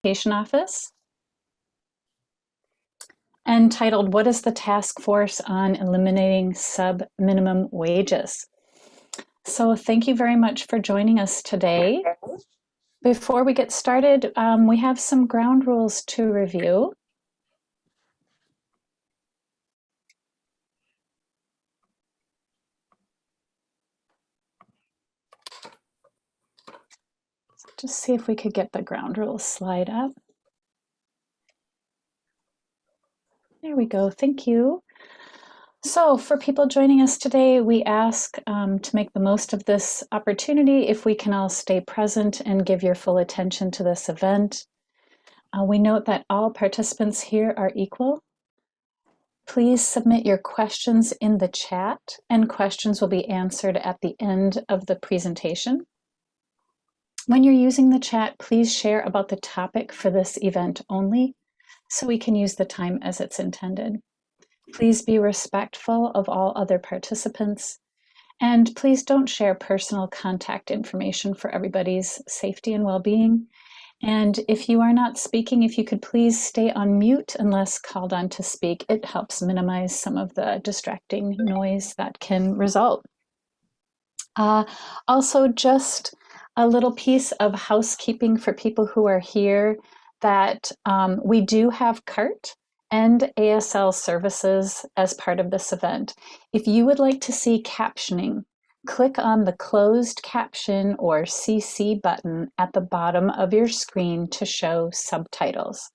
Implementation Office, entitled, "What is the Task Force on Eliminating Subminimum Wages?" So thank you very much for joining us today. Before we get started, we have some ground rules to review. Just see if we could get the ground rules slide up. There we go, thank you. So for people joining us today, we ask to make the most of this opportunity if we can all stay present and give your full attention to this event. We note that all participants here are equal. Please submit your questions in the chat, and questions will be answered at the end of the presentation. When you're using the chat, please share about the topic for this event only, so we can use the time as it's intended. Please be respectful of all other participants, and please don't share personal contact information for everybody's safety and well-being. And if you are not speaking, if you could please stay on mute unless called on to speak. It helps minimize some of the distracting noise that can result. Also, just a little piece of housekeeping for people who are here, that we do have CART and ASL services as part of this event. If you would like to see captioning, click on the closed caption or CC button at the bottom of your screen to show subtitles.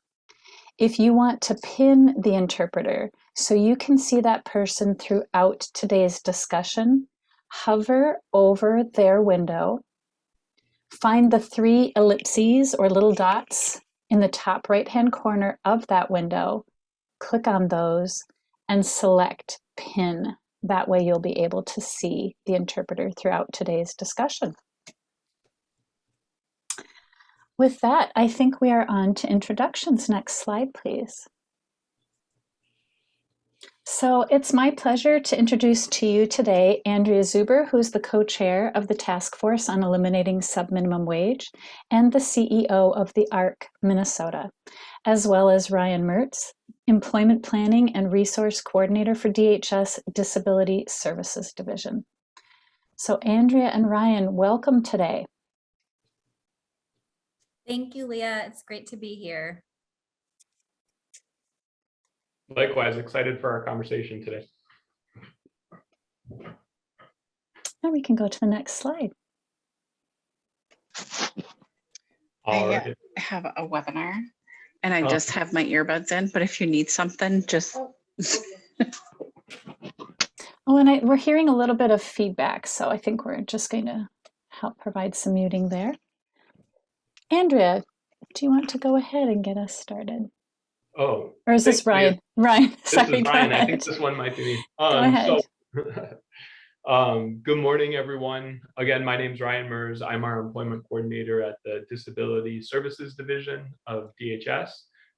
If you want to pin the interpreter so you can see that person throughout today's discussion, hover over their window, find the 3 ellipses or little dots in the top right-hand corner of that window, click on those and select pin. That way you'll be able to see the interpreter throughout today's discussion. With that, I think we are on to introductions. Next slide, please. So it's my pleasure to introduce to you today Andrea Zuber, who's the co-chair of the Task Force on Eliminating Subminimum Wage and the CEO of the ARC Minnesota, as well as Ryan Mertz, Employment Planning and Resource Coordinator for DHS Disability Services Division. So Andrea and Ryan, welcome today. Thank you, Leah. It's great to be here. Likewise, excited for our conversation today. Now we can go to the next slide. I have a webinar and I just have my earbuds in, but if you need something, just... Oh, and we're hearing a little bit of feedback, so I think we're just going to help provide some muting there. Andrea, do you want to go ahead and get us started? Oh. Or is this Ryan? Ryan, sorry, this is Ryan. I think this one might be me. Go ahead. Good morning, everyone. Again, my name is Ryan Mertz. I'm our employment coordinator at the Disability Services Division of DHS.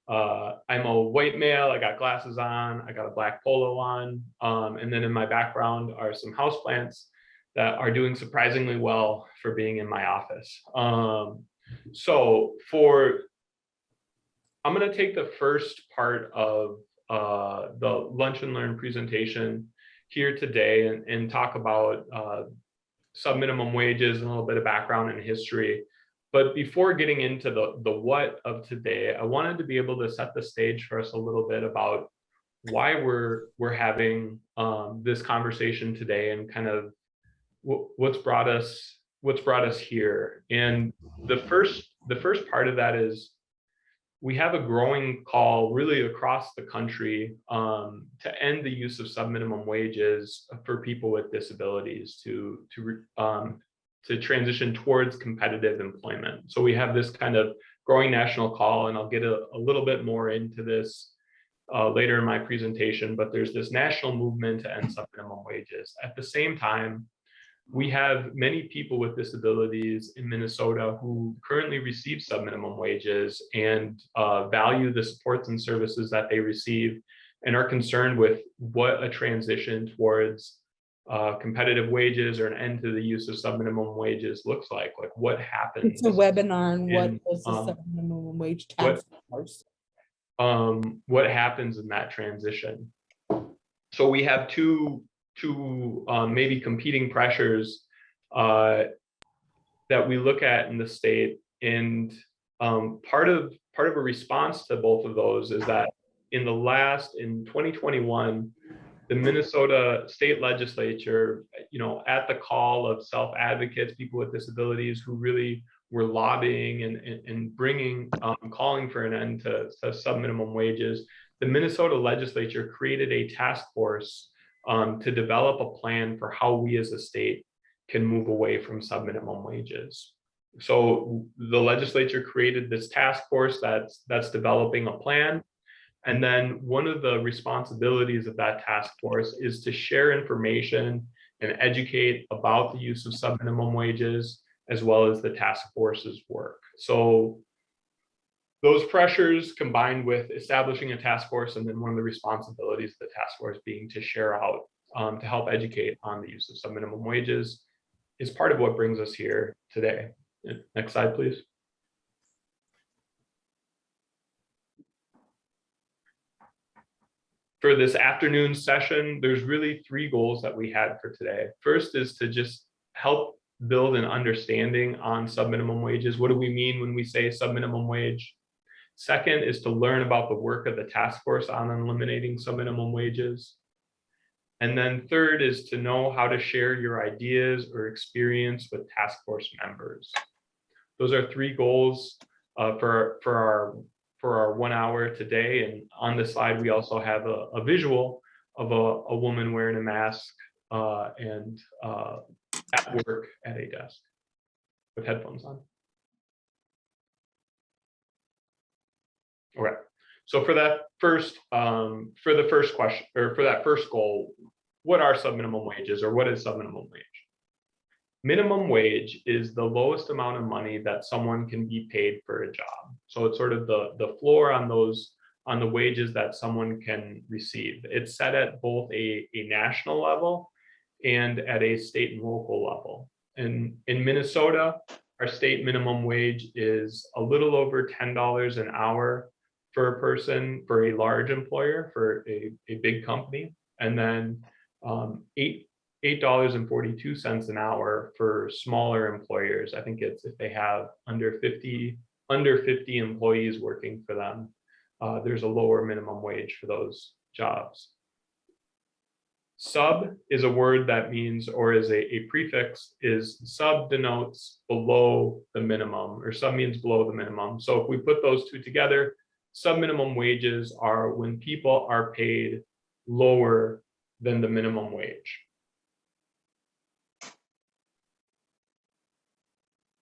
I'm a white male. I got glasses on. I got a black polo on. And then in my background are some houseplants that are doing surprisingly well for being in my office. I'm going to take the first part of the Lunch and Learn presentation here today and talk about subminimum wages and a little bit of background and history. But before getting into the what of today, I wanted to be able to set the stage for us a little bit about why we're having this conversation today and kind of what's brought us here. And the first part of that is we have a growing call really across the country to end the use of subminimum wages for people with disabilities to transition towards competitive employment. So we have this kind of growing national call, and I'll get a little bit more into this later in my presentation, but there's this national movement to end subminimum wages. At the same time, we have many people with disabilities in Minnesota who currently receive subminimum wages and value the supports and services that they receive and are concerned with what a transition towards competitive wages or an end to the use of subminimum wages looks like what happens. It's a webinar on what is the subminimum wage task force. What happens in that transition. So we have two maybe competing pressures that we look at in the state, and part of a response to both of those is that in 2021, the Minnesota state legislature, at the call of self-advocates, people with disabilities who really were lobbying and bringing, calling for an end to subminimum wages, the Minnesota legislature created a task force to develop a plan for how we as a state can move away from subminimum wages. So the legislature created this task force that's developing a plan. And then one of the responsibilities of that task force is to share information and educate about the use of subminimum wages, as well as the task force's work. So those pressures combined with establishing a task force, and then one of the responsibilities of the task force being to share out, to help educate on the use of subminimum wages, is part of what brings us here today. Next slide, please. For this afternoon session, there's really three goals that we had for today. First is to just help build an understanding on subminimum wages. What do we mean when we say subminimum wage? Second is to learn about the work of the task force on eliminating subminimum wages. And then third is to know how to share your ideas or experience with task force members. Those are three goals for our 1 hour today. And on this slide, we also have a visual of a woman wearing a mask and at work at a desk with headphones on. Okay, so for that first, for the first question, or for that first goal, what are subminimum wages, or what is subminimum wage? Minimum wage is the lowest amount of money that someone can be paid for a job. So it's sort of the floor on the wages that someone can receive. It's set at both a national level and at a state and local level. And in Minnesota, our state minimum wage is a little over $10 an hour for a person, for a large employer, for a big company, and then $8.42 an hour for smaller employers. I think it's if they have under 50 employees working for them, there's a lower minimum wage for those jobs. Sub is a word that means, or is a prefix, is sub denotes below the minimum, or sub means below the minimum. So if we put those two together, subminimum wages are when people are paid lower than the minimum wage.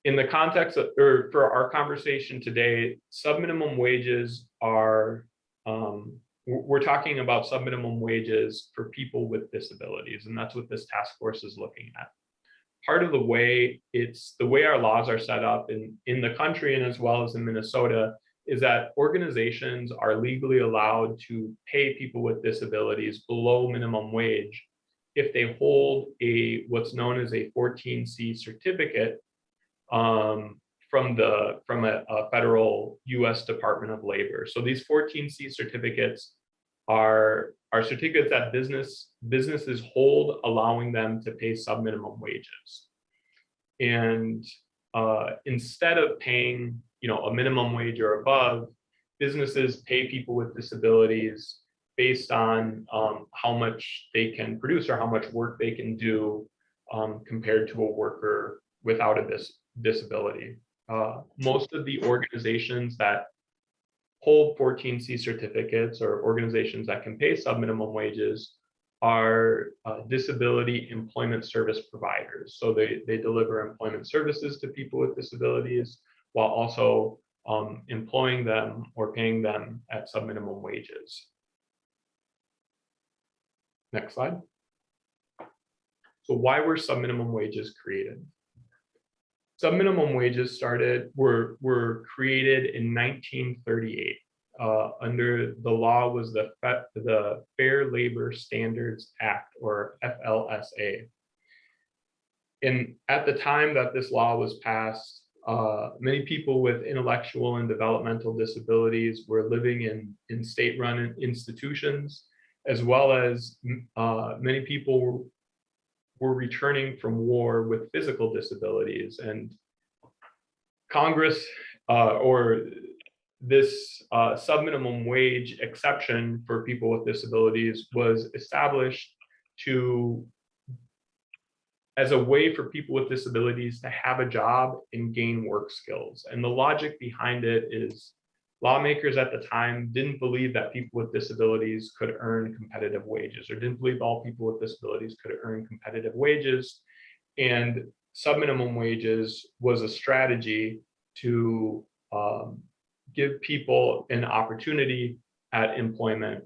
In the context of, or for our conversation today, subminimum wages are, we're talking about subminimum wages for people with disabilities, and that's what this task force is looking at. Part of the way our laws are set up in the country, and as well as in Minnesota, is that organizations are legally allowed to pay people with disabilities below minimum wage if they hold what's known as a 14C certificate from a federal U.S. Department of Labor. So these 14C certificates are certificates that businesses hold, allowing them to pay subminimum wages. And instead of paying, a minimum wage or above, businesses pay people with disabilities based on how much they can produce or how much work they can do compared to a worker without a disability. Most of the organizations that hold 14C certificates, or organizations that can pay subminimum wages, are disability employment service providers. So they deliver employment services to people with disabilities while also employing them or paying them at subminimum wages. Next slide. So why were subminimum wages created? Subminimum wages were created in 1938 under the law was the Fair Labor Standards Act, or FLSA. And at the time that this law was passed, many people with intellectual and developmental disabilities were living in state-run institutions, as well as many people were returning from war with physical disabilities. And Congress, or this subminimum wage exception for people with disabilities, was established as a way for people with disabilities to have a job and gain work skills. And the logic behind it is lawmakers at the time didn't believe that people with disabilities could earn competitive wages, or didn't believe all people with disabilities could earn competitive wages. And subminimum wages was a strategy to give people an opportunity at employment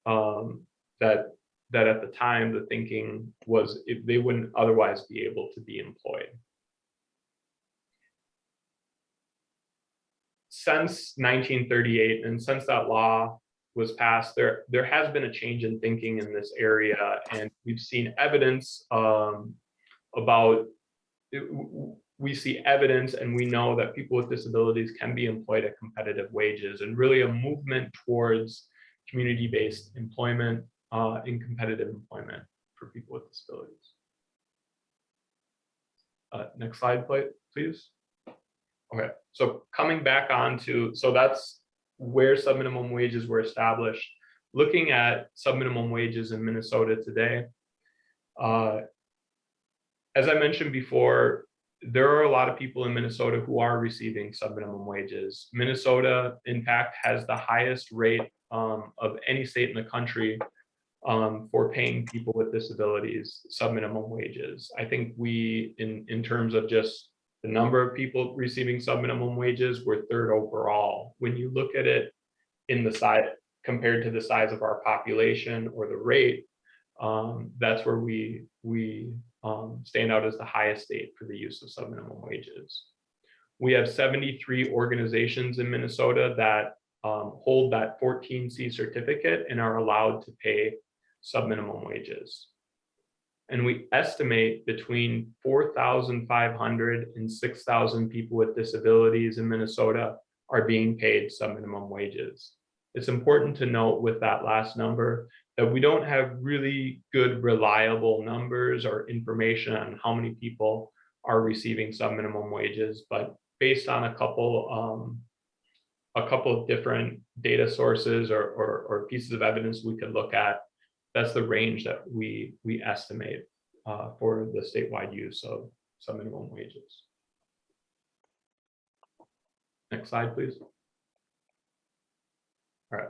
that at the time the thinking was if they wouldn't otherwise be able to be employed. Since 1938, and since that law was passed, there has been a change in thinking in this area, and we've seen evidence we see evidence and we know that people with disabilities can be employed at competitive wages, and really a movement towards community-based employment in competitive employment for people with disabilities. Next slide, please. Okay, so coming back on to, so that's where subminimum wages were established. Looking at subminimum wages in Minnesota today, as I mentioned before, there are a lot of people in Minnesota who are receiving subminimum wages. Minnesota, in fact, has the highest rate of any state in the country for paying people with disabilities subminimum wages. I think we, in terms of just the number of people receiving subminimum wages, we're third overall. When you look at it in the size, compared to the size of our population or the rate, that's where we stand out as the highest state for the use of subminimum wages. We have 73 organizations in Minnesota that hold that 14C certificate and are allowed to pay subminimum wages. And we estimate between 4,500 and 6,000 people with disabilities in Minnesota are being paid subminimum wages. It's important to note with that last number that we don't have really good, reliable numbers or information on how many people are receiving subminimum wages, but based on a couple of different data sources or pieces of evidence we could look at, that's the range that we estimate for the statewide use of subminimum wages. Next slide, please. All right.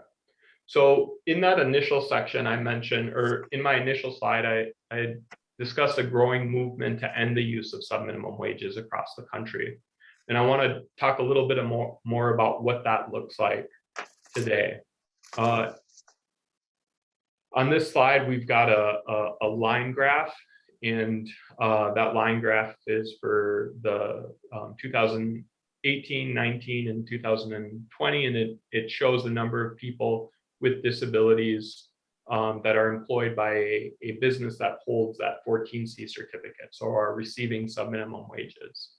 So in that initial section I mentioned, or in my initial slide, I discussed a growing movement to end the use of subminimum wages across the country. And I want to talk a little bit more about what that looks like today. On this slide, we've got a line graph, and that line graph is for the 2018, 19, and 2020, and it shows the number of people with disabilities that are employed by a business that holds that 14C certificate, so are receiving subminimum wages.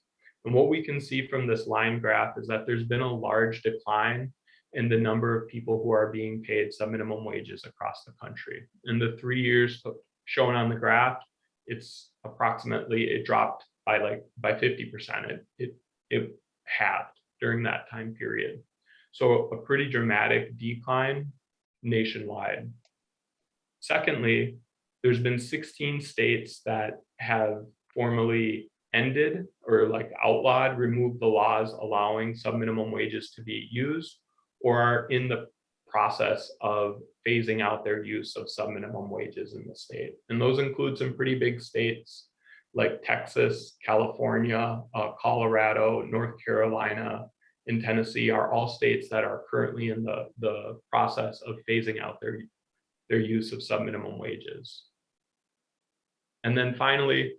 And what we can see from this line graph is that there's been a large decline in the number of people who are being paid subminimum wages across the country. In the 3 years shown on the graph, it's approximately, it dropped by 50%. It halved during that time period. So a pretty dramatic decline nationwide. Secondly, there's been 16 states that have formally ended or outlawed, removed the laws allowing subminimum wages to be used, or are in the process of phasing out their use of subminimum wages in the state. And those include some pretty big states like Texas, California, Colorado, North Carolina, and Tennessee are all states that are currently in the process of phasing out their use of subminimum wages. And then finally,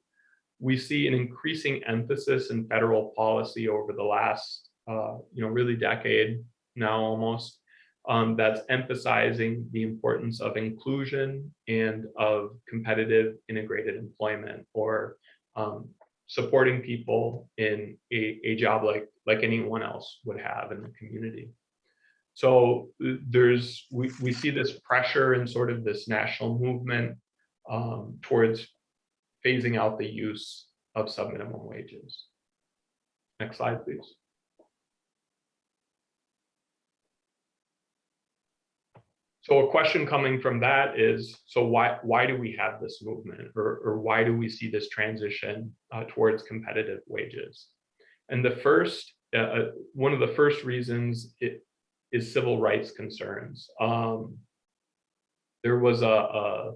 we see an increasing emphasis in federal policy over the last really decade now almost that's emphasizing the importance of inclusion and of competitive integrated employment, or supporting people in a job like anyone else would have in the community. So we see this pressure and sort of this national movement towards phasing out the use of subminimum wages. Next slide, please. So a question coming from that is, so why do we have this movement, or why do we see this transition towards competitive wages? And the first, one of the first reasons is civil rights concerns. There was a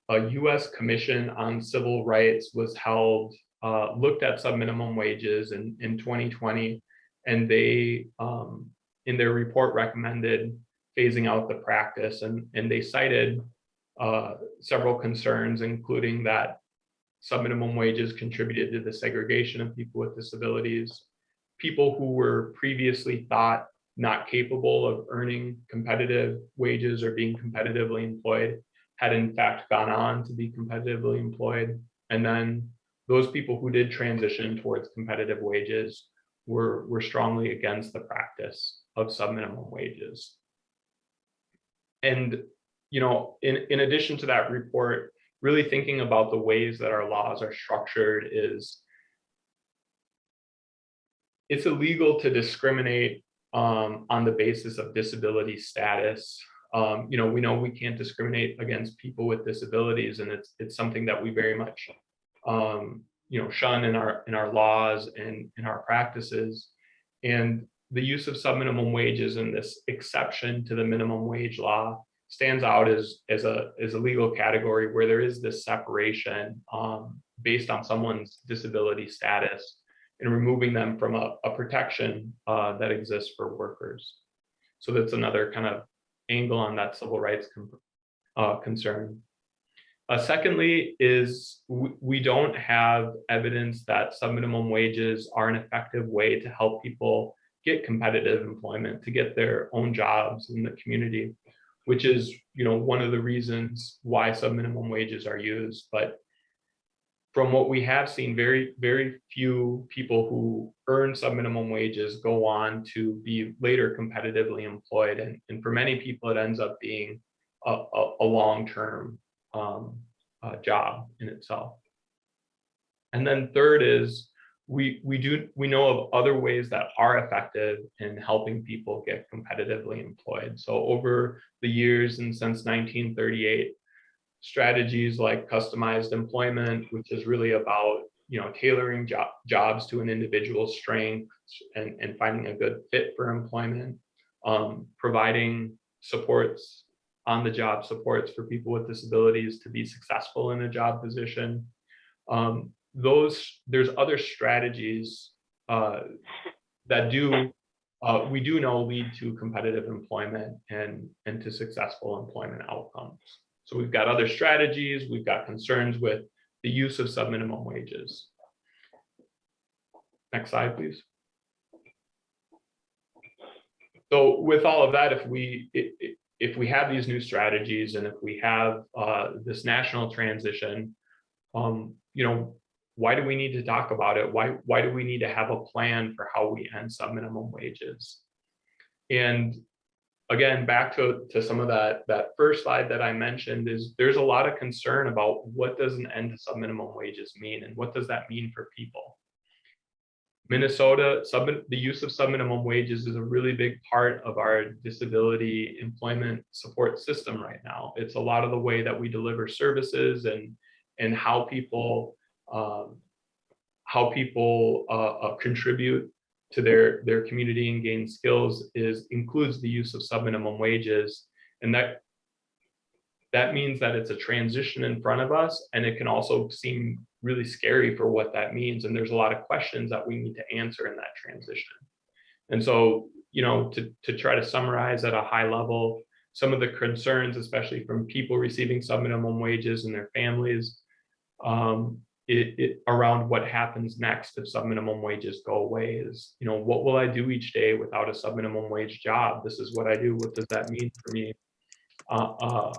U.S. Commission on Civil Rights was held, looked at subminimum wages in 2020, and they, in their report, recommended phasing out the practice, and they cited several concerns, including that subminimum wages contributed to the segregation of people with disabilities. People who were previously thought not capable of earning competitive wages or being competitively employed had in fact gone on to be competitively employed. And then those people who did transition towards competitive wages were strongly against the practice of subminimum wages. And, you know, in addition to that report, really thinking about the ways that our laws are structured is, it's illegal to discriminate on the basis of disability status. You know, we know we can't discriminate against people with disabilities, and it's something that we very much, you know, shun in our laws and in our practices. And the use of subminimum wages and this exception to the minimum wage law stands out as a legal category where there is this separation based on someone's disability status, and removing them from a protection that exists for workers. So that's another kind of angle on that civil rights concern. Secondly is we don't have evidence that subminimum wages are an effective way to help people get competitive employment, to get their own jobs in the community, which is, you know, one of the reasons why subminimum wages are used. But from what we have seen, very, very few people who earn subminimum wages go on to be later competitively employed. And for many people, it ends up being a long-term job in itself. And then third is, we know of other ways that are effective in helping people get competitively employed. So over the years and since 1938, strategies like customized employment, which is really about, you know, tailoring jobs to an individual's strengths and finding a good fit for employment, providing supports, on-the-job supports for people with disabilities to be successful in a job position. There's other strategies that we do know lead to competitive employment and to successful employment outcomes. So we've got other strategies, we've got concerns with the use of subminimum wages. Next slide, please. So with all of that, if we have these new strategies, and if we have this national transition, you know, why do we need to talk about it? Why do we need to have a plan for how we end subminimum wages? And again, back to some of that first slide that I mentioned, is there's a lot of concern about what does an end to subminimum wages mean, and what does that mean for people? Minnesota, the use of subminimum wages is a really big part of our disability employment support system right now. It's a lot of the way that we deliver services and how people contribute to their community and gain skills includes the use of subminimum wages. And that means that it's a transition in front of us, and it can also seem really scary for what that means. And there's a lot of questions that we need to answer in that transition. And so, you know, to try to summarize at a high level, some of the concerns, especially from people receiving subminimum wages and their families, around what happens next if subminimum wages go away is, what will I do each day without a subminimum wage job? This is what I do. What does that mean for me on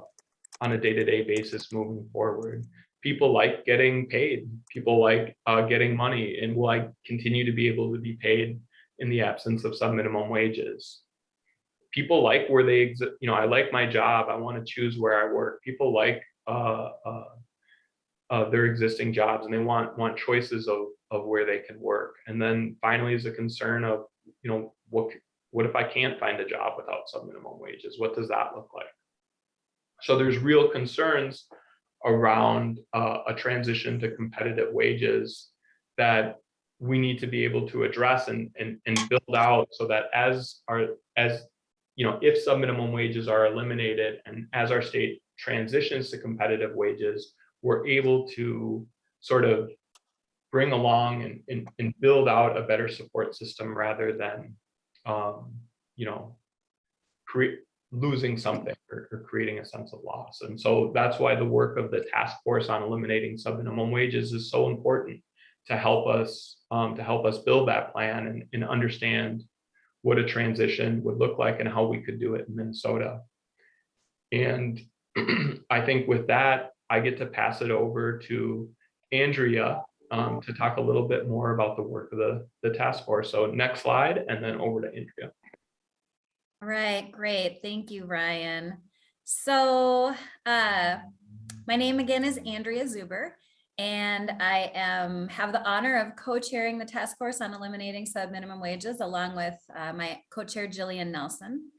a day-to-day basis moving forward? People like getting paid. People like getting money. And will I continue to be able to be paid in the absence of subminimum wages? People like where they exist. I like my job. I want to choose where I work. People like their existing jobs, and they want choices of where they can work. And then finally is a concern of, what if I can't find a job without subminimum wages? What does that look like? So there's real concerns around a transition to competitive wages that we need to be able to address and build out, so that if subminimum wages are eliminated and as our state transitions to competitive wages, we're able to sort of bring along and build out a better support system rather than losing something or creating a sense of loss. And so that's why the work of the task force on eliminating subminimum wages is so important to help us build that plan and understand what a transition would look like and how we could do it in Minnesota. And I think with that, I get to pass it over to Andrea to talk a little bit more about the work of the task force. So next slide, and then over to Andrea. All right, great. Thank you, Ryan. So my name again is Andrea Zuber, and I have the honor of co-chairing the task force on eliminating subminimum wages along with my co-chair Jillian Nelson.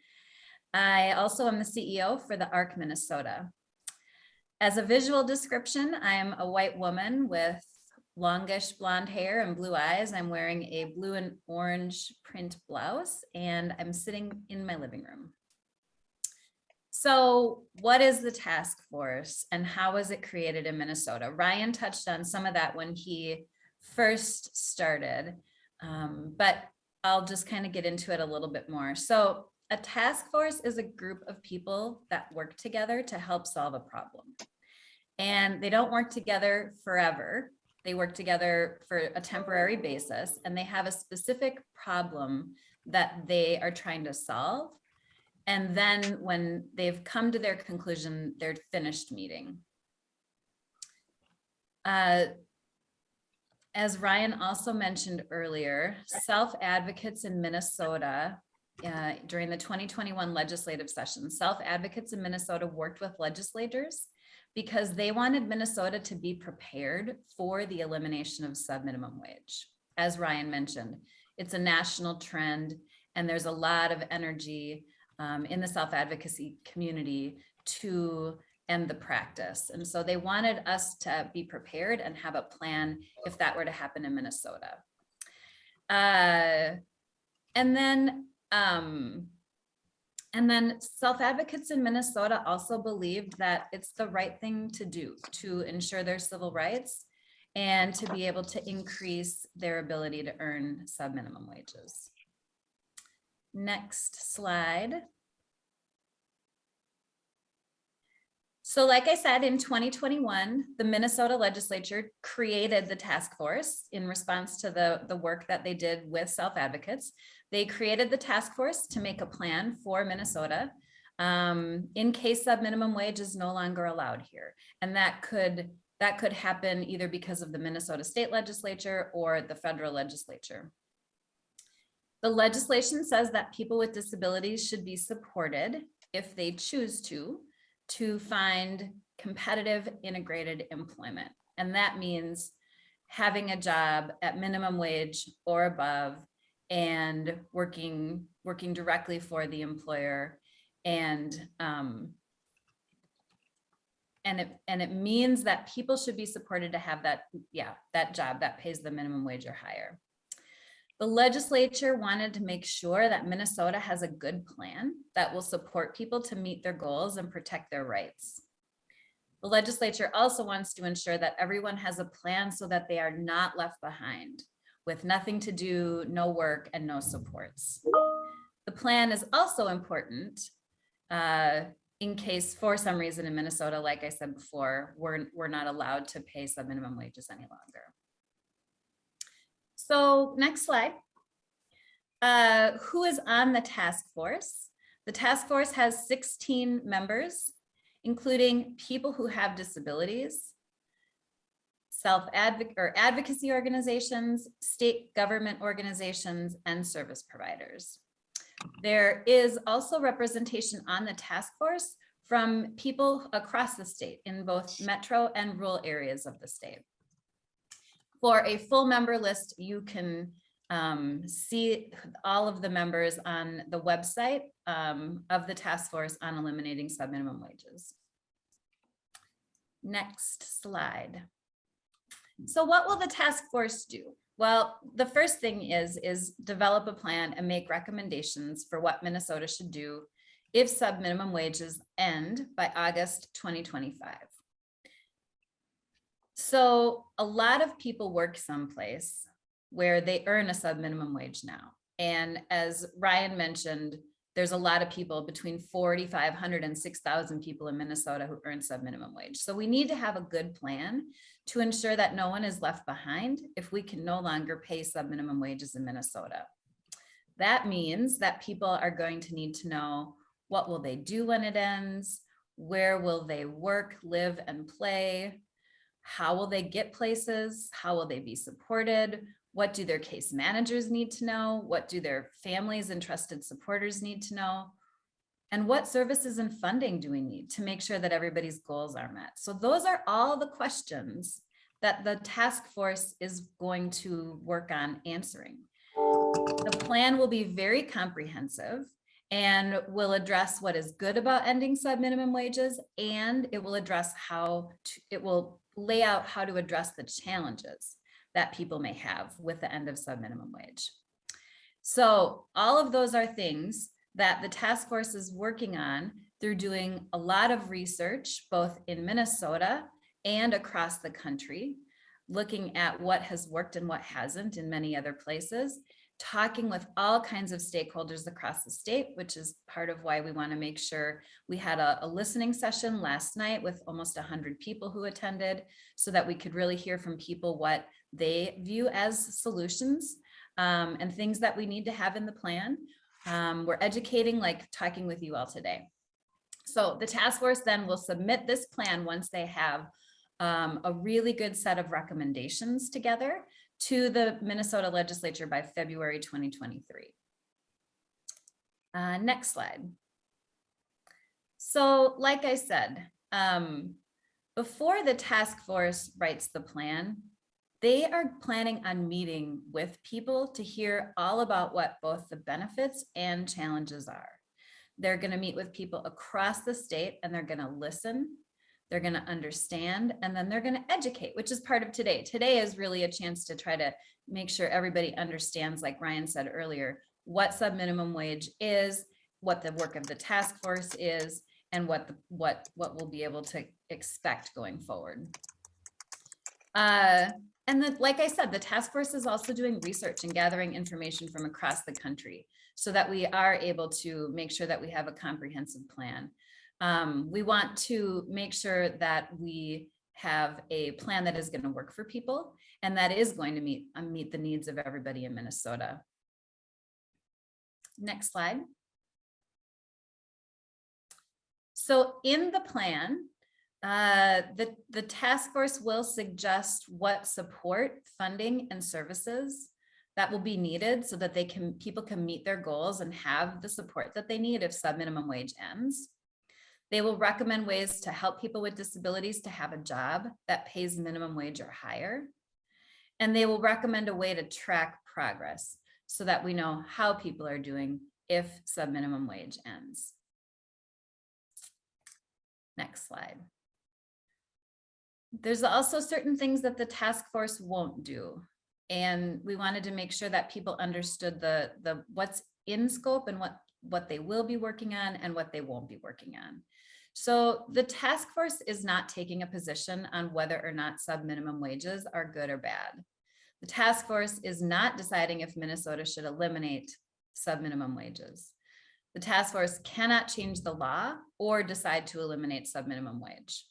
I also am the CEO for the ARC Minnesota. As a visual description, I'm a white woman with longish blonde hair and blue eyes. I'm wearing a blue and orange print blouse, and I'm sitting in my living room. So what is the task force and how was it created in Minnesota? Ryan touched on some of that when he first started, but I'll just kind of get into it a little bit more. So a task force is a group of people that work together to help solve a problem. And they don't work together forever. They work together for a temporary basis, and they have a specific problem that they are trying to solve. And then when they've come to their conclusion, they're finished meeting. As Ryan also mentioned earlier, self-advocates in Minnesota during the 2021 legislative session, self-advocates in Minnesota worked with legislators because they wanted Minnesota to be prepared for the elimination of subminimum wage. As Ryan mentioned, it's a national trend, and there's a lot of energy in the self-advocacy community to end the practice. And so they wanted us to be prepared and have a plan if that were to happen in Minnesota. And then self-advocates in Minnesota also believed that it's the right thing to do to ensure their civil rights and to be able to increase their ability to earn subminimum wages. Next slide. So like I said, in 2021, the Minnesota legislature created the task force in response to the work that they did with self-advocates. They created the task force to make a plan for Minnesota in case subminimum wage is no longer allowed here. And that could happen either because of the Minnesota state legislature or the federal legislature. The legislation says that people with disabilities should be supported if they choose to find competitive integrated employment. And that means having a job at minimum wage or above and working directly for the employer. And it means that people should be supported to have that job that pays the minimum wage or higher. The legislature wanted to make sure that Minnesota has a good plan that will support people to meet their goals and protect their rights. The legislature also wants to ensure that everyone has a plan so that they are not left behind with nothing to do, no work, and no supports. The plan is also important in case for some reason in Minnesota, like I said before, we're not allowed to pay subminimum wages any longer. So next slide. Who is on the task force? The task force has 16 members, including people who have disabilities, advocacy organizations, state government organizations, and service providers. There is also representation on the task force from people across the state in both metro and rural areas of the state. For a full member list, you can see all of the members on the website of the task force on eliminating subminimum wages. Next slide. So what will the task force do? Well, the first thing is develop a plan and make recommendations for what Minnesota should do if subminimum wages end by August 2025. So a lot of people work someplace where they earn a subminimum wage now. And as Ryan mentioned, there's a lot of people, between 4,500 and 6,000 people in Minnesota who earn subminimum wage. So we need to have a good plan to ensure that no one is left behind if we can no longer pay subminimum wages in Minnesota. That means that people are going to need to know, what will they do when it ends? Where will they work, live, and play? How will they get places? How will they be supported? What do their case managers need to know? What do their families and trusted supporters need to know? And what services and funding do we need to make sure that everybody's goals are met? So those are all the questions that the task force is going to work on answering. The plan will be very comprehensive and will address what is good about ending subminimum wages, and it will address it will lay out how to address the challenges that people may have with the end of subminimum wage. So all of those are things that the task force is working on through doing a lot of research, both in Minnesota and across the country, looking at what has worked and what hasn't in many other places, talking with all kinds of stakeholders across the state, which is part of why we want to make sure we had a listening session last night with almost 100 people who attended, so that we could really hear from people what they view as solutions and things that we need to have in the plan. We're educating, like talking with you all today. So the task force then will submit this plan once they have a really good set of recommendations together to the Minnesota legislature by February 2023. Next slide. So like I said, before the task force writes the plan, they are planning on meeting with people to hear all about what both the benefits and challenges are. They're going to meet with people across the state, and they're going to listen, they're going to understand, and then they're going to educate, which is part of today. Today is really a chance to try to make sure everybody understands, like Ryan said earlier, what subminimum wage is, what the work of the task force is, and what we'll be able to expect going forward. And then, like I said, the task force is also doing research and gathering information from across the country so that we are able to make sure that we have a comprehensive plan. We want to make sure that we have a plan that is going to work for people and that is going to meet the needs of everybody in Minnesota. Next slide. So in the plan, the task force will suggest what support, funding, and services that will be needed so that people can meet their goals and have the support that they need if subminimum wage ends. They will recommend ways to help people with disabilities to have a job that pays minimum wage or higher. And they will recommend a way to track progress so that we know how people are doing if subminimum wage ends. Next slide. There's also certain things that the task force won't do. And we wanted to make sure that people understood the what's in scope and what they will be working on and what they won't be working on. So the task force is not taking a position on whether or not subminimum wages are good or bad. The task force is not deciding if Minnesota should eliminate subminimum wages. The task force cannot change the law or decide to eliminate subminimum wage.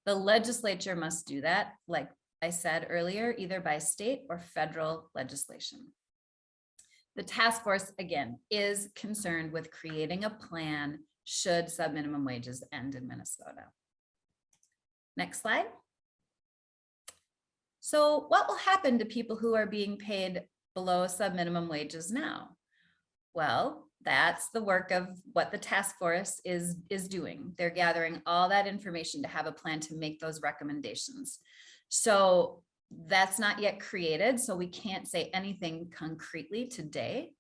The legislature must do that, like I said earlier, either by state or federal legislation. The task force, again, is concerned with creating a plan should subminimum wages end in Minnesota. Next slide. So what will happen to people who are being paid below subminimum wages now? Well, that's the work of what the task force is doing. They're gathering all that information to have a plan to make those recommendations. So that's not yet created, so we can't say anything concretely today.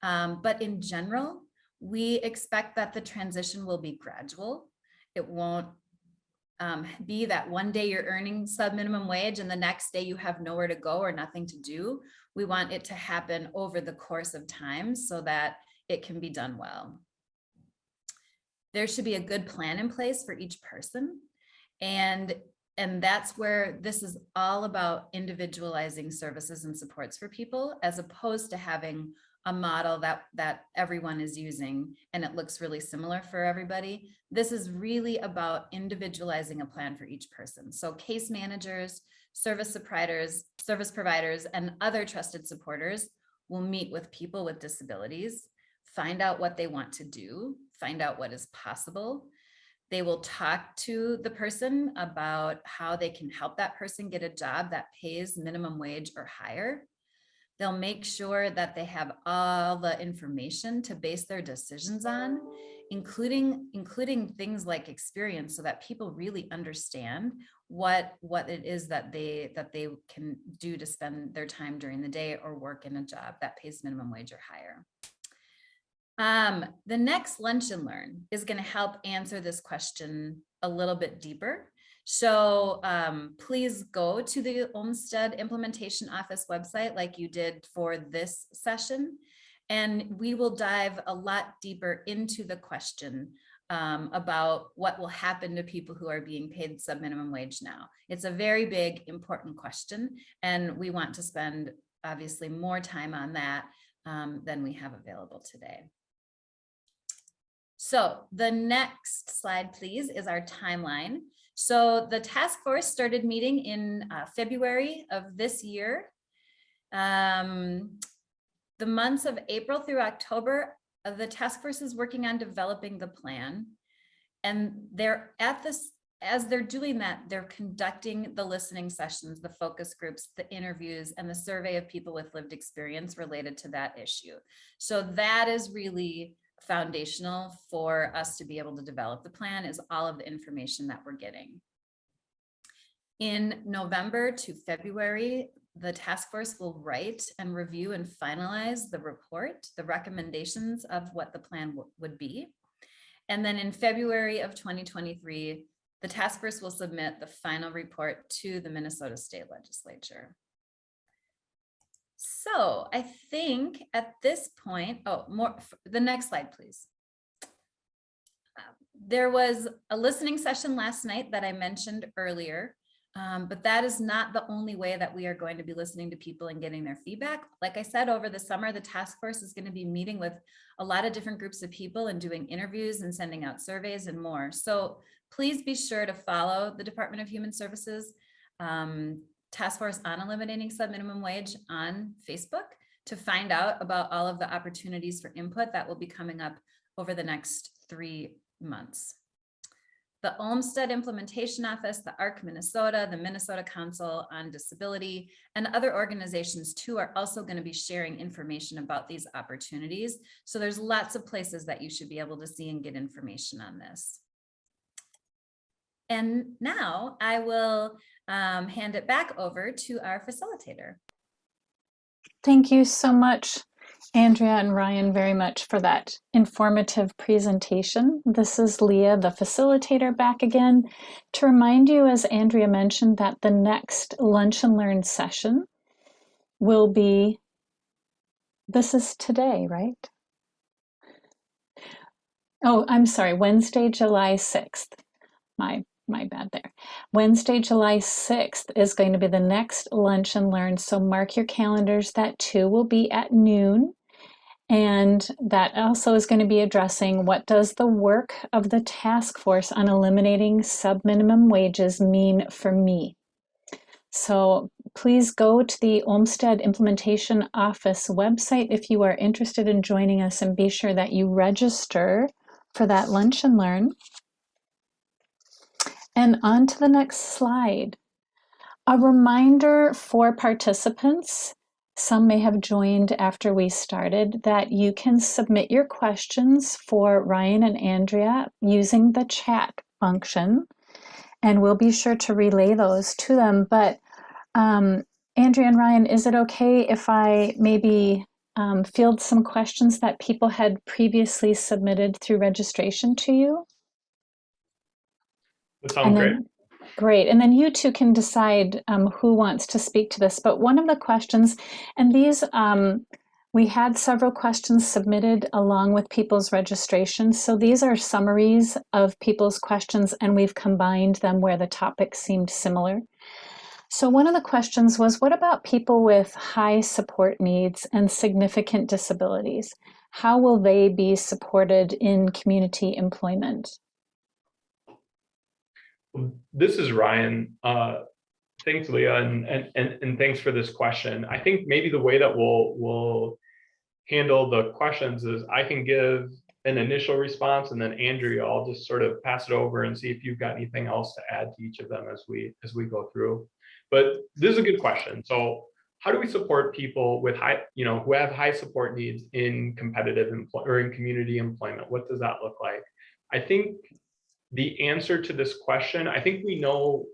But in general, we expect that the transition will be gradual. It won't be that one day you're earning subminimum wage and the next day you have nowhere to go or nothing to do. We want it to happen over the course of time so that it can be done well. There should be a good plan in place for each person. And that's where this is all about individualizing services and supports for people, as opposed to having a model that everyone is using and it looks really similar for everybody. This is really about individualizing a plan for each person. So case managers, service providers, and other trusted supporters will meet with people with disabilities, find out what they want to do, find out what is possible. They will talk to the person about how they can help that person get a job that pays minimum wage or higher. They'll make sure that they have all the information to base their decisions on, including things like experience, so that people really understand what it is that they can do to spend their time during the day or work in a job that pays minimum wage or higher. The next Lunch and Learn is going to help answer this question a little bit deeper. So please go to the Olmstead Implementation Office website like you did for this session, and we will dive a lot deeper into the question about what will happen to people who are being paid subminimum wage now. It's a very big, important question, and we want to spend obviously more time on that than we have available today. So the next slide, please, is our timeline. So the task force started meeting in February of this year. The months of April through October, the task force is working on developing the plan. And they're at this, as they're doing that, they're conducting the listening sessions, the focus groups, the interviews, and the survey of people with lived experience related to that issue. So that is really foundational for us to be able to develop the plan, is all of the information that we're getting. In November to February, the task force will write and review and finalize the report, the recommendations of what the plan would be. And then in February of 2023, the task force will submit the final report to the Minnesota State Legislature. So I think at this point, the next slide, please. There was a listening session last night that I mentioned earlier, but that is not the only way that we are going to be listening to people and getting their feedback. Like I said, over the summer, the task force is going to be meeting with a lot of different groups of people and doing interviews and sending out surveys and more. So please be sure to follow the Department of Human Services Task Force on Eliminating Subminimum Wage on Facebook to find out about all of the opportunities for input that will be coming up over the next 3 months. The Olmstead Implementation Office, the ARC Minnesota, the Minnesota Council on Disability, and other organizations too are also going to be sharing information about these opportunities. So there's lots of places that you should be able to see and get information on this. And now I will hand it back over to our facilitator. Thank you so much, Andrea and Ryan, very much for that informative presentation. This is Leah, the facilitator, back again to remind you, as Andrea mentioned, that the next Lunch and Learn session will be, this is today, right? Oh, I'm sorry, Wednesday, July 6th. My bad there. Wednesday, July 6th is going to be the next Lunch and Learn. So mark your calendars. That too will be at noon. And that also is going to be addressing what does the work of the task force on eliminating subminimum wages mean for me? So please go to the Olmstead Implementation Office website if you are interested in joining us, and be sure that you register for that lunch and learn. And on to the next slide. A reminder for participants, some may have joined after we started, that you can submit your questions for Ryan and Andrea using the chat function, and we'll be sure to relay those to them. But Andrea and Ryan, is it okay if I maybe field some questions that people had previously submitted through registration to you? That sounds great. Great. And then you two can decide who wants to speak to this. But one of the questions, and these, we had several questions submitted along with people's registration. So these are summaries of people's questions, and we've combined them where the topics seemed similar. So one of the questions was, what about people with high support needs and significant disabilities? How will they be supported in community employment? This is Ryan. Thanks, Leah, and thanks for this question. I think maybe the way that we'll handle the questions is I can give an initial response, and then Andrea, I'll just sort of pass it over and see if you've got anything else to add to each of them as we go through. But this is a good question. So how do we support people with high, who have high support needs in competitive or in community employment? What does that look like? I think the answer to this question, I think we know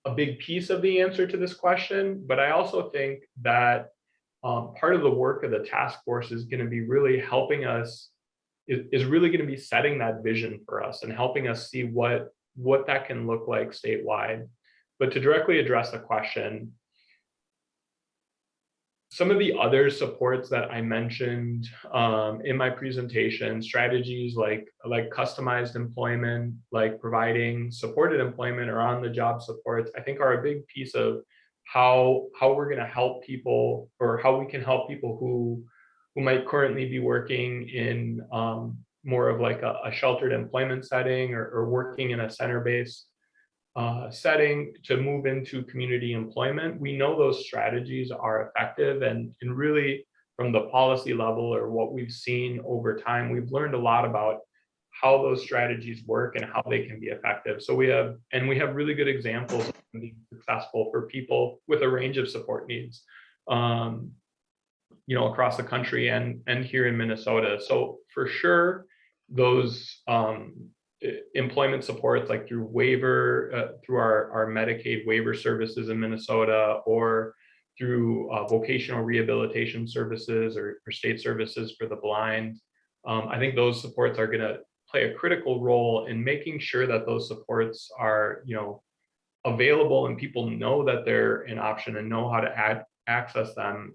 a big piece of the answer to this question, but I also think that part of the work of the task force is going to be really helping us, is really going to be setting that vision for us and helping us see what that can look like statewide. But to directly address the question, some of the other supports that I mentioned in my presentation, strategies like customized employment, like providing supported employment or on-the-job supports, I think are a big piece of how we're going to help people, or how we can help people who might currently be working in more of like a sheltered employment setting, or working in a center-based setting, to move into community employment. We know those strategies are effective, and really from the policy level, or what we've seen over time, we've learned a lot about how those strategies work and how they can be effective. So we have really good examples of being successful for people with a range of support needs, across the country and here in Minnesota. So for sure, those employment supports, like through our Medicaid waiver services in Minnesota, or through vocational rehabilitation services, or state services for the blind. I think those supports are going to play a critical role in making sure that those supports are, available, and people know that they're an option and know how to access them.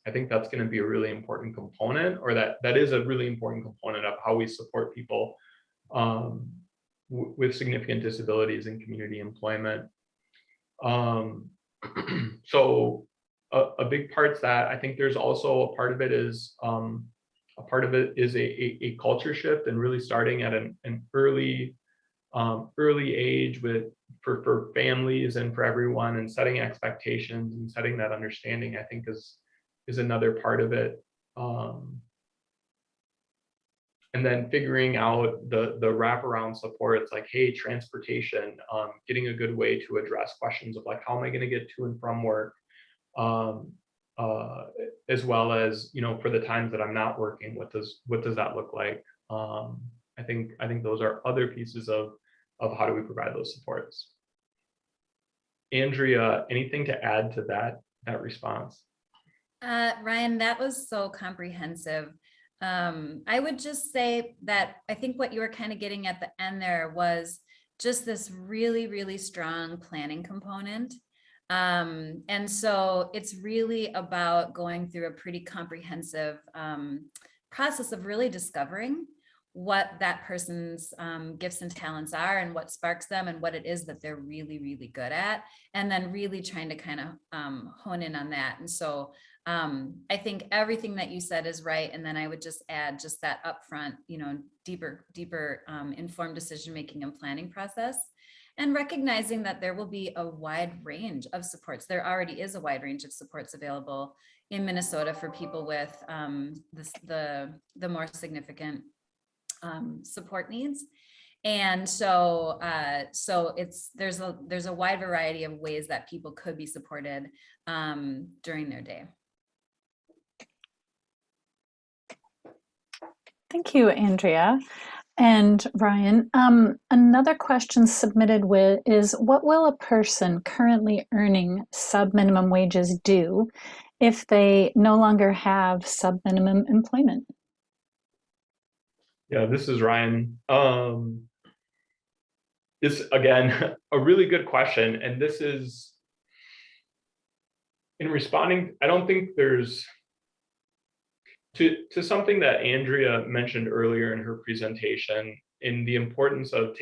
I think that's going to be a really important component, or that is a really important component of how we support people with significant disabilities in community employment. So a big part's that. I think there's also a part of it is a culture shift, and really starting at an early age for families and for everyone, and setting expectations and setting that understanding, I think is another part of it. And then figuring out the wraparound supports, like, hey, transportation, getting a good way to address questions of like, how am I going to get to and from work, as well as, for the times that I'm not working, what does that look like? I think those are other pieces of how do we provide those supports. Andrea, anything to add to that response? Ryan, that was so comprehensive. I would just say that I think what you were kind of getting at the end there was just this really, really strong planning component. And so it's really about going through a pretty comprehensive process of really discovering what that person's gifts and talents are, and what sparks them, and what it is that they're really, really good at, and then really trying to kind of hone in on that. And so I think everything that you said is right. And then I would just add just that upfront, deeper informed decision-making and planning process, and recognizing that there will be a wide range of supports. There already is a wide range of supports available in Minnesota for people with the more significant support needs. And so there's a wide variety of ways that people could be supported during their day. Thank you, Andrea. And Ryan, another question submitted is, what will a person currently earning sub-minimum wages do if they no longer have sub-minimum employment? Yeah, this is Ryan. This, again, a really good question. And this is, in responding, I don't think there's, to something that Andrea mentioned earlier in her presentation, in the importance of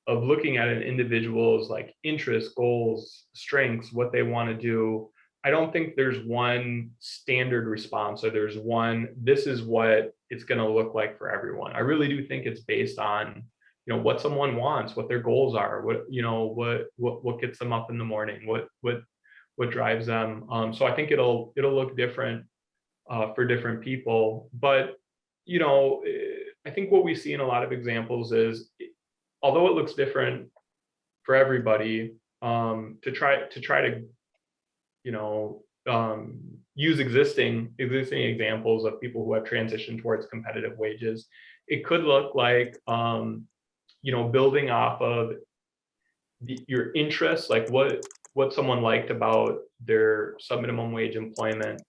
looking at an individual's like interests, goals, strengths, what they want to do. I don't think there's one standard response, or there's one, this is what it's going to look like for everyone. I really do think it's based on, what someone wants, what their goals are, what gets them up in the morning, what drives them. So I think it'll look different for different people. But, I think what we see in a lot of examples is, although it looks different for everybody, to try to use existing examples of people who have transitioned towards competitive wages, it could look like building off of your interests, like what someone liked about their sub-minimum wage employment,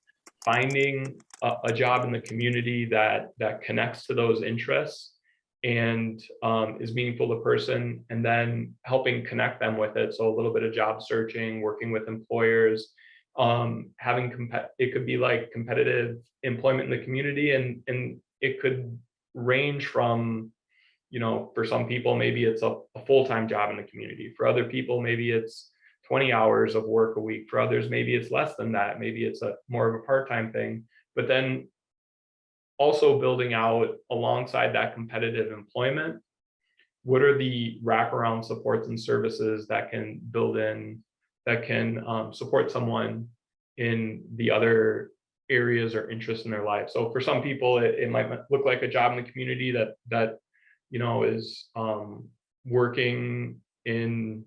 finding a job in the community that connects to those interests and is meaningful to the person, and then helping connect them with it. So a little bit of job searching, working with employers, it could be like competitive employment in the community, and it could range from, for some people, maybe it's a full-time job in the community. For other people, maybe it's 20 hours of work a week. For others, maybe it's less than that. Maybe it's more of a part-time thing. But then also building out alongside that competitive employment, what are the wraparound supports and services that can support someone in the other areas or interests in their life. So for some people, it might look like a job in the community that is working in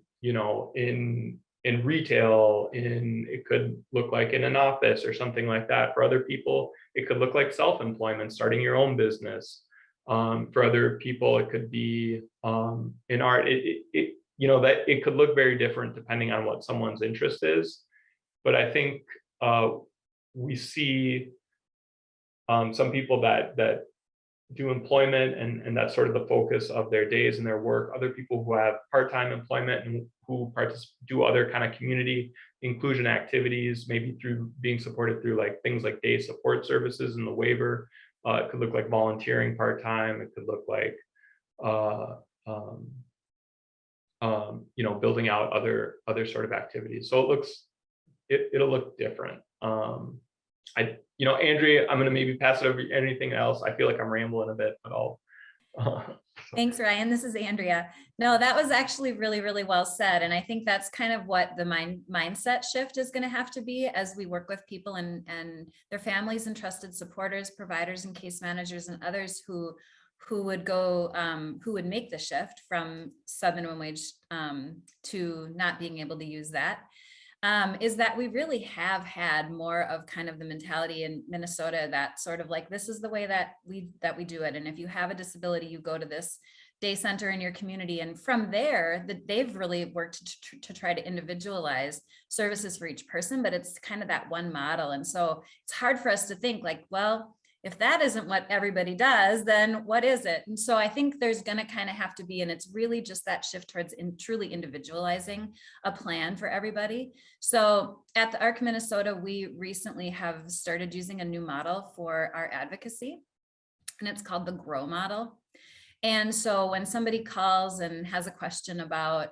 retail, it could look like in an office or something like that. For other people, it could look like self-employment, starting your own business. For other people, it could be in art. That it could look very different depending on what someone's interest is. But I think we see some people that do employment, and that's sort of the focus of their days and their work. Other people who have part-time employment and who do other kind of community inclusion activities, maybe through being supported through like things like day support services and the waiver. It could look like volunteering part-time. It could look like building out other sort of activities. So it'll look different. Andrea, I'm going to maybe pass it over to anything else. I feel like I'm rambling a bit, but I'll. Thanks, Ryan. This is Andrea. No, that was actually really, really well said. And I think that's kind of what the mindset shift is going to have to be as we work with people and their families and trusted supporters, providers and case managers and others who would make the shift from sub-minimum wage to not being able to use that. Is that we really have had more of kind of the mentality in Minnesota that sort of like, this is the way that we do it. And if you have a disability, you go to this day center in your community. And from there, they've really worked to try to individualize services for each person, but it's kind of that one model. And so it's hard for us to think like, well, if that isn't what everybody does, then what is it? And so I think there's going to kind of have to be, and it's really just that shift towards truly individualizing a plan for everybody. So at the ARC Minnesota, we recently have started using a new model for our advocacy, and it's called the GROW model. And so when somebody calls and has a question about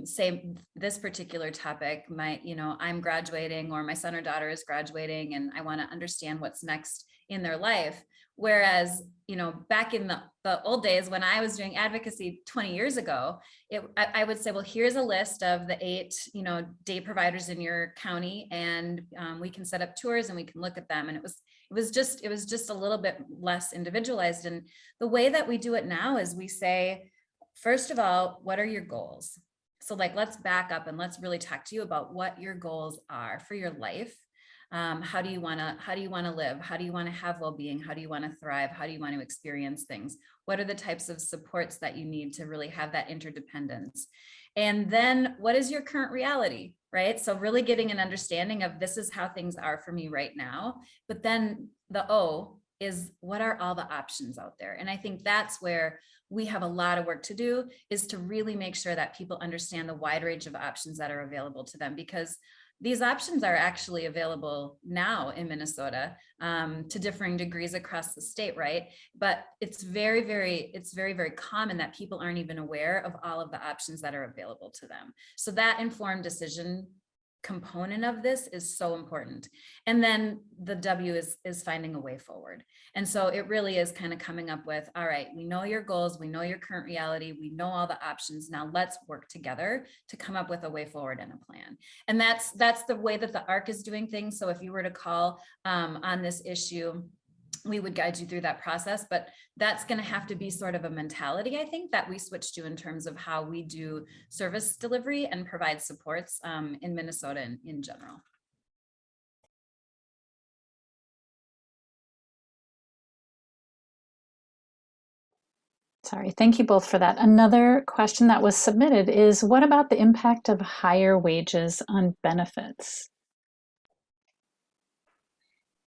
say this particular topic, I'm graduating or my son or daughter is graduating and I want to understand what's next in their life. Whereas, back in the old days when I was doing advocacy 20 years ago, I would say, well, here's a list of the 8, day providers in your county, and we can set up tours and we can look at them. And it was just a little bit less individualized. And the way that we do it now is we say, first of all, what are your goals? So let's back up and let's really talk to you about what your goals are for your life. How do you want to live? How do you want to have well-being? How do you want to thrive? How do you want to experience things? What are the types of supports that you need to really have that interdependence? And then what is your current reality, right? So really getting an understanding of, this is how things are for me right now. But then the O is, what are all the options out there? And I think that's where we have a lot of work to do, is to really make sure that people understand the wide range of options that are available to them, because these options are actually available now in Minnesota to differing degrees across the state, right? But it's very, very common that people aren't even aware of all of the options that are available to them. So that informed decision component of this is so important. And then the W is finding a way forward. And so it really is kind of coming up with, all right, we know your goals, we know your current reality, we know all the options. Now let's work together to come up with a way forward and a plan. And that's the way that the ARC is doing things. So if you were to call on this issue, we would guide you through that process, but that's going to have to be sort of a mentality, I think, that we switch to in terms of how we do service delivery and provide supports in Minnesota in general. Sorry, thank you both for that. Another question that was submitted is, what about the impact of higher wages on benefits?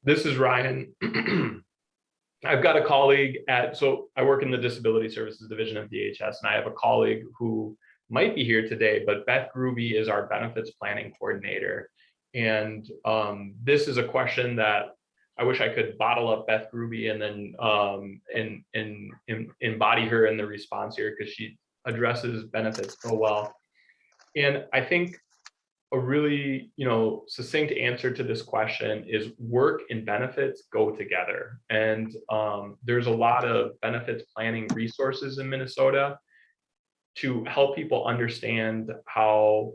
This is Ryan. I've got a colleague so I work in the Disability Services Division of DHS, and I have a colleague who might be here today, but Beth Gruby is our benefits planning coordinator. And this is a question that I wish I could bottle up Beth Gruby and then embody her in the response here, because she addresses benefits so well. And I think a really, succinct answer to this question is, work and benefits go together. And there's a lot of benefits planning resources in Minnesota to help people understand how,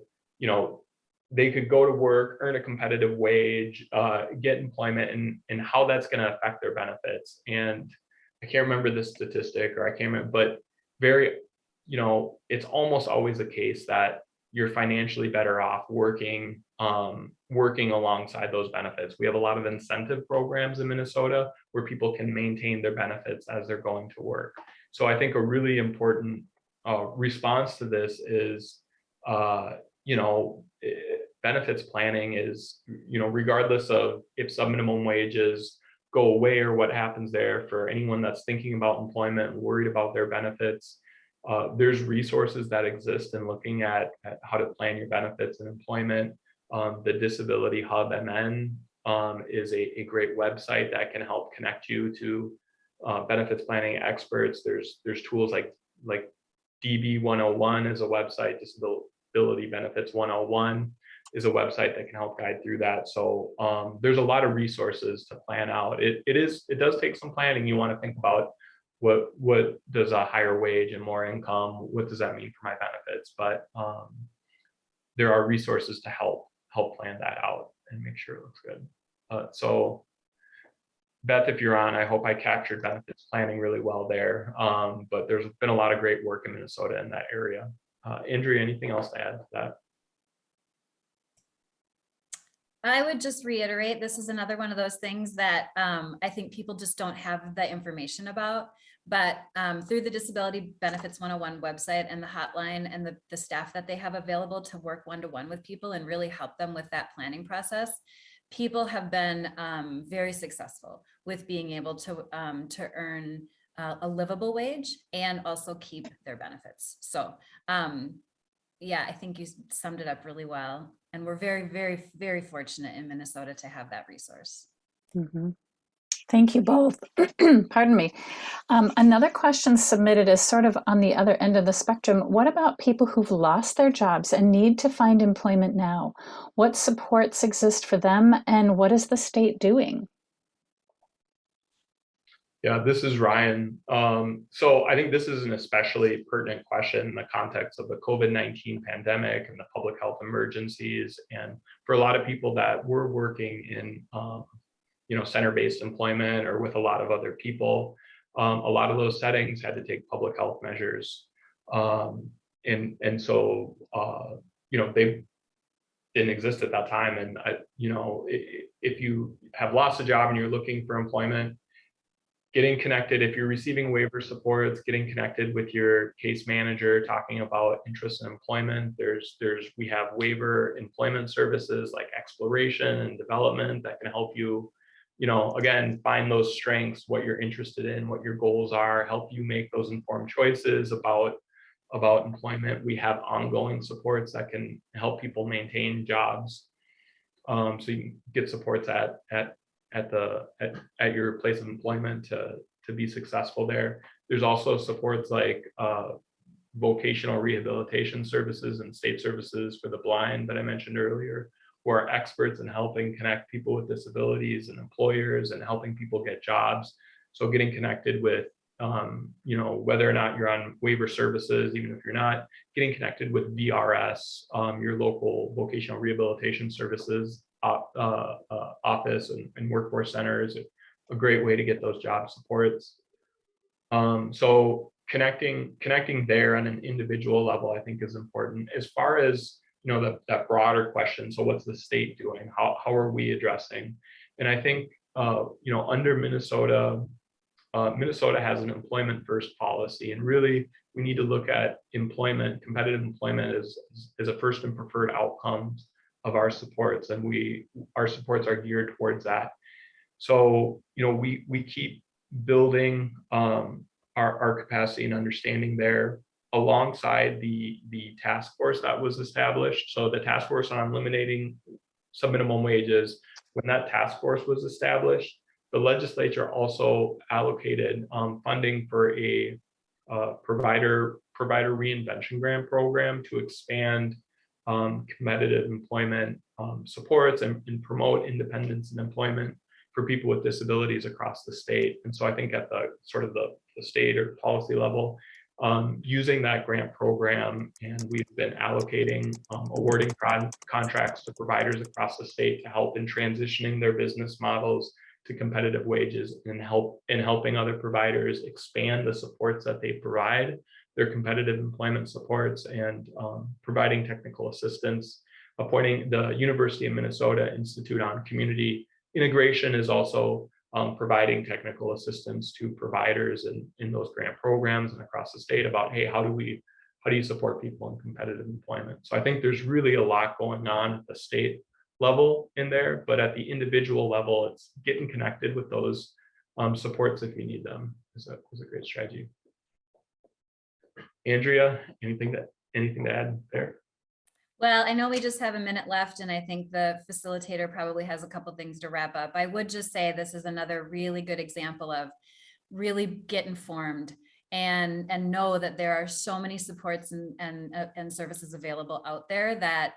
they could go to work, earn a competitive wage, get employment, and how that's going to affect their benefits. And I can't remember the statistic, or I can't remember, but it's almost always the case that you're financially better off working alongside those benefits. We have a lot of incentive programs in Minnesota where people can maintain their benefits as they're going to work. So I think a really important response to this is, benefits planning is, regardless of if subminimum wages go away or what happens there, for anyone that's thinking about employment and worried about their benefits, there's resources that exist in looking at how to plan your benefits and employment. The Disability Hub MN is a great website that can help connect you to benefits planning experts. There's tools like DB 101 is a website. Disability Benefits 101 is a website that can help guide through that. So there's a lot of resources to plan out. It does take some planning. You want to think about what does a higher wage and more income, what does that mean for my benefits? But there are resources to help plan that out and make sure it looks good. So Beth, if you're on, I hope I captured benefits planning really well there. But there's been a lot of great work in Minnesota in that area. Andrea, anything else to add to that? I would just reiterate, this is another one of those things that I think people just don't have the information about. But through the Disability Benefits 101 website and the hotline and the staff that they have available to work one-to-one with people and really help them with that planning process, people have been very successful with being able to earn a livable wage and also keep their benefits. So yeah, I think you summed it up really well. And we're very, very, very fortunate in Minnesota to have that resource. Mm-hmm. Thank you both. Pardon me. Another question submitted is sort of on the other end of the spectrum. What about people who've lost their jobs and need to find employment now? What supports exist for them, and what is the state doing? Yeah, this is Ryan. So I think this is an especially pertinent question in the context of the COVID-19 pandemic and the public health emergencies. And for a lot of people that were working in, center-based employment or with a lot of other people, a lot of those settings had to take public health measures. So they didn't exist at that time. And, if you have lost a job and you're looking for employment, getting connected, if you're receiving waiver supports, getting connected with your case manager, talking about interest in employment. We have waiver employment services like exploration and development that can help you, again, find those strengths, what you're interested in, what your goals are, help you make those informed choices about employment. We have ongoing supports that can help people maintain jobs. So you can get supports at your place of employment to be successful there. There's also supports like vocational rehabilitation services and state services for the blind that I mentioned earlier, who are experts in helping connect people with disabilities and employers and helping people get jobs. So getting connected with whether or not you're on waiver services, even if you're not, getting connected with VRS, your local vocational rehabilitation services office and workforce center is a great way to get those job supports. So connecting there on an individual level, I think, is important. As far as that broader question, so what's the state doing? How are we addressing? And I think under Minnesota, Minnesota has an employment first policy, and really we need to look at employment, competitive employment as a first and preferred outcome of our supports, and our supports are geared towards that. So we keep building our capacity and understanding there alongside the task force that was established. So the task force on eliminating subminimum wages, when that task force was established, the legislature also allocated funding for a provider reinvention grant program to expand competitive employment supports and promote independence in employment for people with disabilities across the state. And so I think at the sort of the state or policy level, using that grant program, and we've been allocating, awarding contracts to providers across the state to help in transitioning their business models to competitive wages and helping other providers expand the supports that they provide, their competitive employment supports, and providing technical assistance. Appointing the University of Minnesota Institute on Community Integration is also providing technical assistance to providers in those grant programs and across the state about, hey, how do you support people in competitive employment? So I think there's really a lot going on at the state level in there, but at the individual level, it's getting connected with those supports if you need them is a great strategy. Andrea, anything to add there? Well, I know we just have a minute left, and I think the facilitator probably has a couple things to wrap up. I would just say this is another really good example of really get informed and know that there are so many supports and services available out there that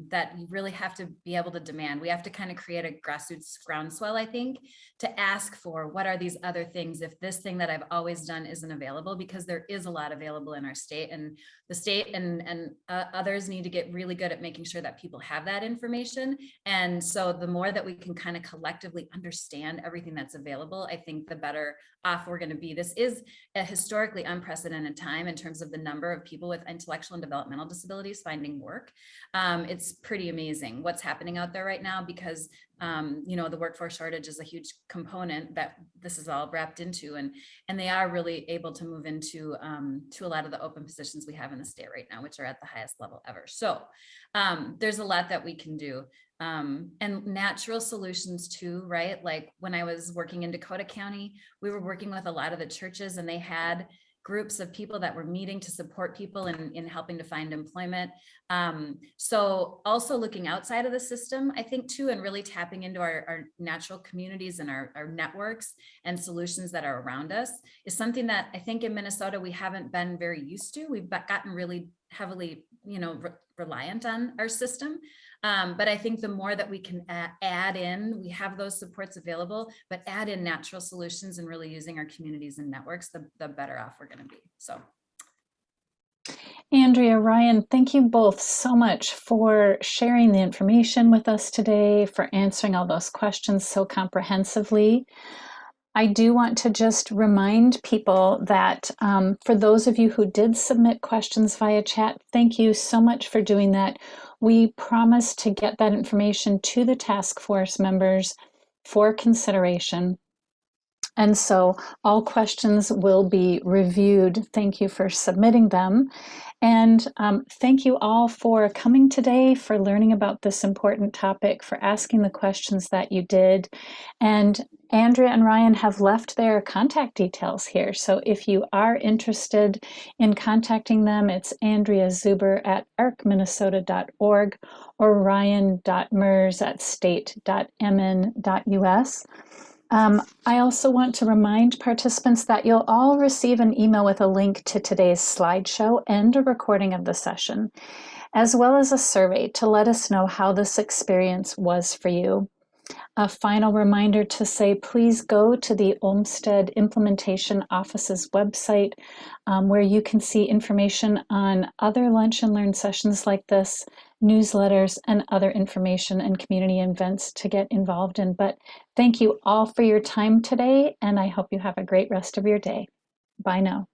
that you really have to be able to demand. We have to kind of create a grassroots groundswell, I think, to ask for what are these other things if this thing that I've always done isn't available, because there is a lot available in our state, and the state and others need to get really good at making sure that people have that information. And so the more that we can kind of collectively understand everything that's available, I think the better off we're going to be. This is a historically unprecedented time in terms of the number of people with intellectual and developmental disabilities finding work. It's pretty amazing what's happening out there right now, because the workforce shortage is a huge component that this is all wrapped into, and they are really able to move into to a lot of the open positions we have in the state right now, which are at the highest level ever. So there's a lot that we can do. And natural solutions too, right? Like when I was working in Dakota County, we were working with a lot of the churches, and they had groups of people that were meeting to support people in helping to find employment. So also looking outside of the system, I think too, and really tapping into our natural communities and our networks and solutions that are around us is something that I think in Minnesota, we haven't been very used to. We've gotten really heavily, reliant on our system. But I think the more that we can add in, we have those supports available, but add in natural solutions and really using our communities and networks, the better off we're going to be. So. Andrea, Ryan, thank you both so much for sharing the information with us today, for answering all those questions so comprehensively. I do want to just remind people that for those of you who did submit questions via chat, thank you so much for doing that. We promise to get that information to the task force members for consideration. And so all questions will be reviewed. Thank you for submitting them. And thank you all for coming today, for learning about this important topic, for asking the questions that you did. And Andrea and Ryan have left their contact details here. So if you are interested in contacting them, it's Andrea Zuber at arcminnesota.org or ryan.mers@state.mn.us. I also want to remind participants that you'll all receive an email with a link to today's slideshow and a recording of the session, as well as a survey to let us know how this experience was for you. A final reminder to say, please go to the Olmstead Implementation Office's website, where you can see information on other Lunch and Learn sessions like this, newsletters, and other information and community events to get involved in. But thank you all for your time today, and I hope you have a great rest of your day. Bye now.